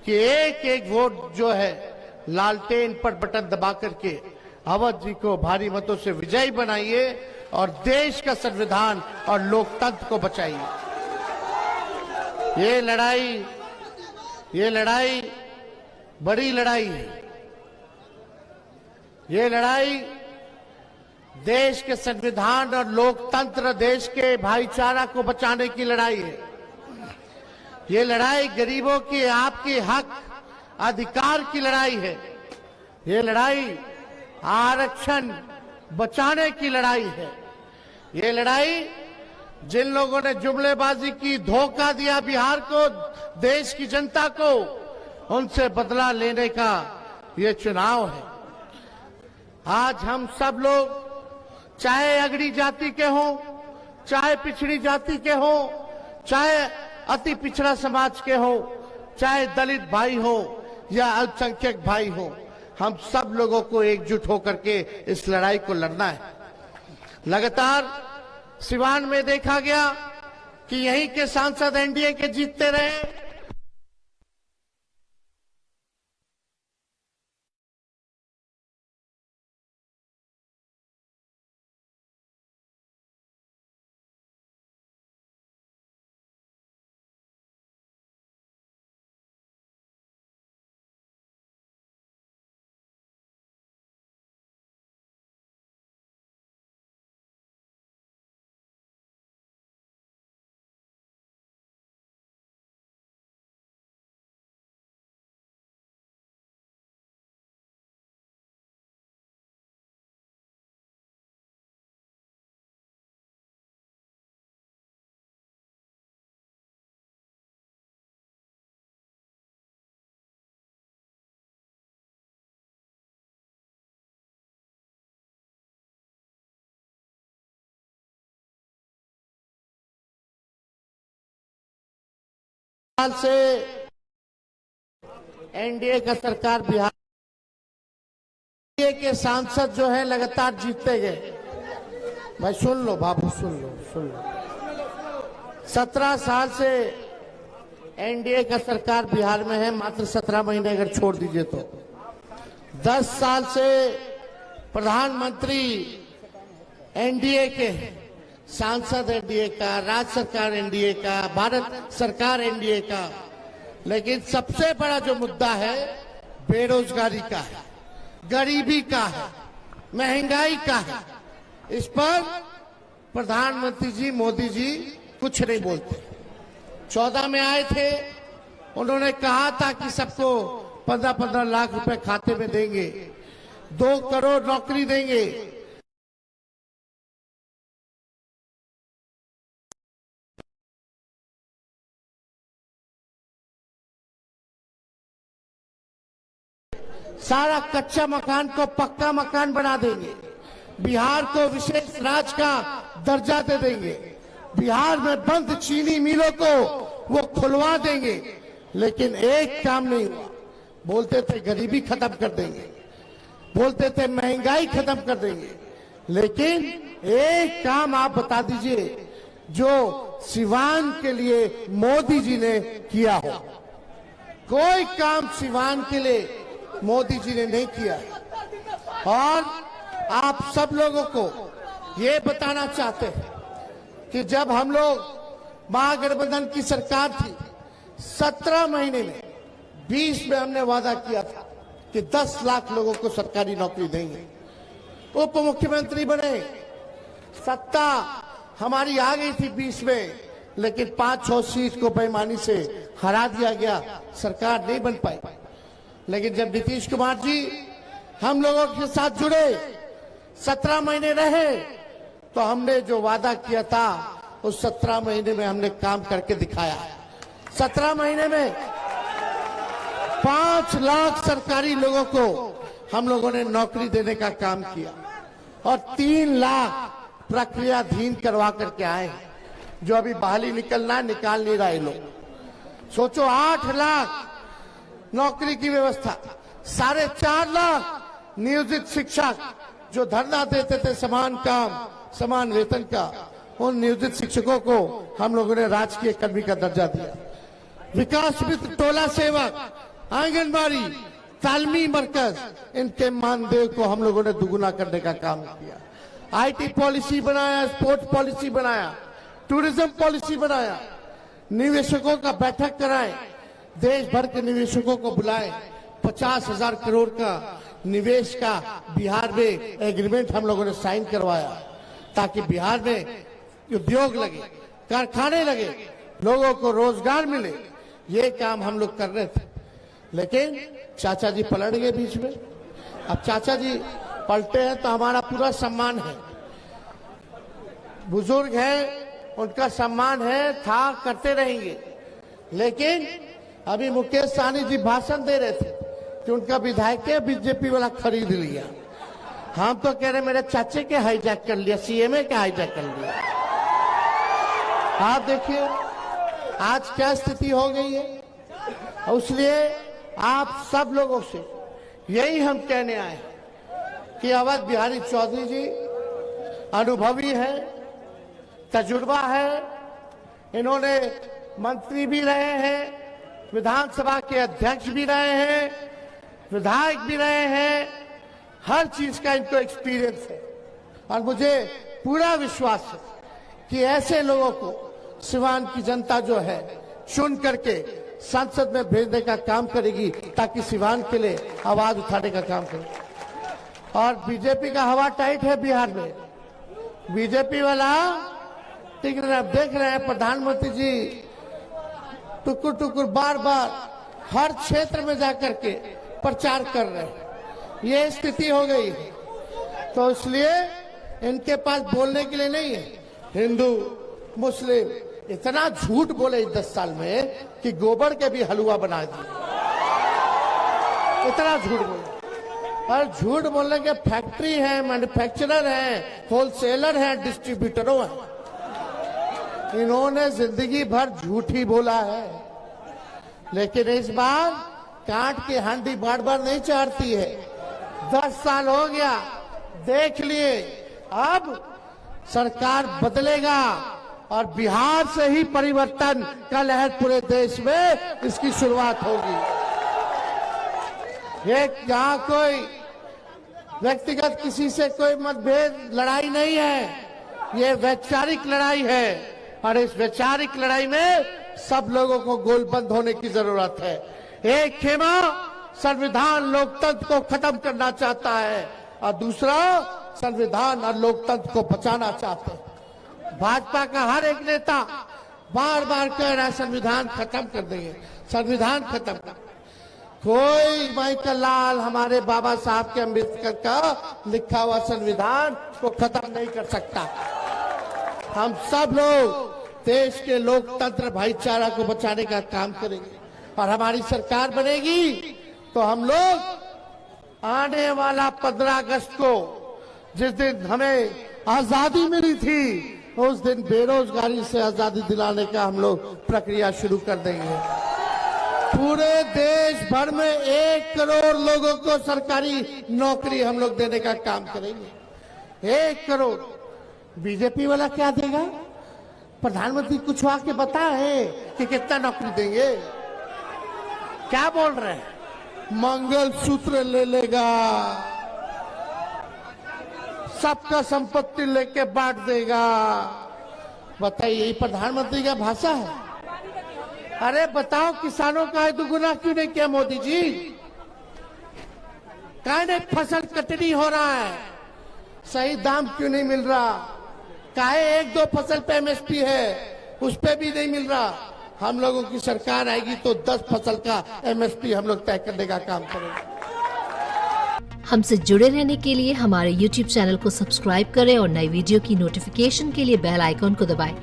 कि एक एक वोट जो है लालटेन पर बटन दबा करके अवध जी को भारी मतों से विजयी बनाइए और देश का संविधान और लोकतंत्र को बचाइए। ये लड़ाई बड़ी लड़ाई है। ये लड़ाई देश के संविधान और लोकतंत्र, देश के भाईचारा को बचाने की लड़ाई है। ये लड़ाई गरीबों की, आपकी हक अधिकार की लड़ाई है। ये लड़ाई आरक्षण बचाने की लड़ाई है। ये लड़ाई जिन लोगों ने जुमलेबाजी की, धोखा दिया बिहार को, देश की जनता को, उनसे बदला लेने का ये चुनाव है। आज हम सब लोग, चाहे अगड़ी जाति के हों, चाहे पिछड़ी जाति के हों, चाहे अति पिछड़ा समाज के हो, चाहे दलित भाई हो या अल्पसंख्यक भाई हो, हम सब लोगों को एकजुट होकर के इस लड़ाई को लड़ना है। लगातार सिवान में देखा गया कि यहीं के सांसद एनडीए के जीतते रहे। साल से एनडीए का सरकार बिहार के सांसद जो है लगातार जीतते गए। भाई सुन लो बाबू, सुन लो। 17 साल से एनडीए का सरकार बिहार में है, मात्र 17 महीने अगर छोड़ दीजिए तो। 10 साल से प्रधानमंत्री एनडीए के, सांसद एनडीए का, राज्य सरकार एनडीए का, भारत सरकार एनडीए का। लेकिन सबसे बड़ा जो मुद्दा है बेरोजगारी का है, गरीबी का है, महंगाई का है। इस पर प्रधानमंत्री जी, मोदी जी कुछ नहीं बोलते। 14 में आए थे, उन्होंने कहा था कि सबको 15-15 लाख रुपए खाते में देंगे, 2 करोड़ नौकरी देंगे। सारा कच्चा मकान को पक्का मकान बना देंगे, बिहार को विशेष राज्य का दर्जा दे देंगे, बिहार में बंद चीनी मिलों को वो खुलवा देंगे। लेकिन एक काम नहीं हुआ। बोलते थे गरीबी खत्म कर देंगे, बोलते थे महंगाई खत्म कर देंगे, लेकिन एक काम आप बता दीजिए जो सिवान के लिए मोदी जी ने किया हो। कोई काम सिवान के लिए मोदी जी ने नहीं किया। और आप सब लोगों को ये बताना चाहते हैं कि जब हम लोग महागठबंधन की सरकार थी, 17 महीने में 20 में हमने वादा किया था कि 10 लाख लोगों को सरकारी नौकरी देंगे। उप मुख्यमंत्री बने, सत्ता हमारी आ गई थी 20 में, लेकिन 5-6 सीट को बेईमानी से हरा दिया गया, सरकार नहीं बन पाई। लेकिन जब नीतीश कुमार जी हम लोगों के साथ जुड़े, 17 महीने रहे, तो हमने जो वादा किया था उस 17 महीने में हमने काम करके दिखाया। 17 महीने में 5 लाख सरकारी लोगों को हम लोगों ने नौकरी देने का काम किया और 3 लाख प्रक्रियाधीन करवा करके आए। जो अभी बहाली निकलना निकाल नहीं रहे लोग। सोचो 8 लाख नौकरी की व्यवस्था, 4.5 लाख नियोजित शिक्षक जो धरना देते थे समान काम समान वेतन का, उन नियोजित शिक्षकों को हम लोगों ने राजकीय कर्मी का दर्जा दिया। विकास मित्र टोला सेवक आंगनबाड़ी, तालमी मरकज, इनके मानदेय को हम लोगों ने दुगुना करने का काम किया। आईटी पॉलिसी बनाया, स्पोर्ट्स पॉलिसी बनाया, टूरिज्म पॉलिसी बनाया, निवेशकों का बैठक कराए, देश भर के निवेशकों को बुलाए, 50,000 करोड़ का निवेश का बिहार में एग्रीमेंट हम लोगों ने साइन करवाया, ताकि बिहार में उद्योग लगे, कारखाने लगे, लोगों को रोजगार मिले। ये काम हम लोग कर रहे थे, लेकिन चाचा जी पलट गए बीच में। अब चाचा जी पलटे हैं तो हमारा पूरा सम्मान है, बुजुर्ग है, उनका सम्मान है, था, करते रहेंगे। लेकिन अभी मुकेश सहनी जी भाषण दे रहे थे कि उनका विधायक के बीजेपी वाला खरीद लिया। हम तो कह रहे मेरे चाचे के हाईजैक कर लिया, सीएमए के हाईजैक कर लिया। आप देखिए आज क्या स्थिति हो गई है। इसलिए आप सब लोगों से यही हम कहने आए कि अवध बिहारी चौधरी जी अनुभवी है, तजुर्बा है, इन्होंने मंत्री भी रहे हैं, विधानसभा के अध्यक्ष भी रहे हैं, विधायक भी रहे हैं, हर चीज का इनको एक्सपीरियंस है। और मुझे पूरा विश्वास है कि ऐसे लोगों को सिवान की जनता जो है चुन करके संसद में भेजने का काम करेगी, ताकि सिवान के लिए आवाज उठाने का काम करे। और बीजेपी का हवा टाइट है बिहार में, बीजेपी वाला ठीक है। देख रहे हैं प्रधानमंत्री जी टुकुर टुकुर बार बार हर क्षेत्र में जाकर के प्रचार कर रहे हैं। ये स्थिति हो गई है, तो इसलिए इनके पास बोलने के लिए नहीं है। हिंदू मुस्लिम इतना झूठ बोले 10 साल में कि गोबर के भी हलवा बना दिए, इतना झूठ बोले। और झूठ बोलने के फैक्ट्री है, मैन्युफैक्चरर है, होलसेलर है, डिस्ट्रीब्यूटरों है। इन्होंने जिंदगी भर झूठ ही बोला है, लेकिन इस बार काट की हांडी बार बार नहीं चाटती है। 10 साल हो गया, देख लिए, अब सरकार बदलेगा और बिहार से ही परिवर्तन का लहर पूरे देश में इसकी शुरुआत होगी। ये यहाँ कोई व्यक्तिगत किसी से कोई मतभेद लड़ाई नहीं है, ये वैचारिक लड़ाई है। और इस वैचारिक लड़ाई में सब लोगों को गोलबंद होने की जरूरत है। एक खेमा संविधान लोकतंत्र को खत्म करना चाहता है और दूसरा संविधान और लोकतंत्र को बचाना चाहते हैं। भाजपा का हर एक नेता बार बार कह रहा है संविधान खत्म कर देंगे, संविधान खत्म कर। कोई माइकल लाल हमारे बाबा साहब के अम्बेडकर का लिखा हुआ संविधान को खत्म नहीं कर सकता। हम सब लोग देश के लोकतंत्र भाईचारा को बचाने का काम करेंगे और हमारी सरकार बनेगी तो हम लोग आने वाला 15 अगस्त को, जिस दिन हमें आजादी मिली थी, उस दिन बेरोजगारी से आजादी दिलाने का हम लोग प्रक्रिया शुरू कर देंगे। पूरे देश भर में 1 करोड़ लोगों को सरकारी नौकरी हम लोग देने का काम करेंगे। 1 करोड़। बीजेपी वाला क्या देगा? प्रधानमंत्री कुछ आके बताए कि कितना नौकरी देंगे? क्या बोल रहे हैं? मंगलसूत्र ले लेगा, सबका संपत्ति लेके बांट देगा। बताइए, ये प्रधानमंत्री का भाषा है? अरे बताओ, किसानों का दुगुना क्यों नहीं किया मोदी जी? काहे फसल कटनी हो रहा है, सही दाम क्यों नहीं मिल रहा? काहे 1-2 फसल पे एमएसपी है, उस पे भी नहीं मिल रहा? हम लोगों की सरकार आएगी तो 10 फसल का एमएसपी हम लोग तय करने का काम करेंगे। हमसे जुड़े रहने के लिए हमारे YouTube चैनल को सब्सक्राइब करें और नई वीडियो की नोटिफिकेशन के लिए बेल आइकॉन को दबाएं।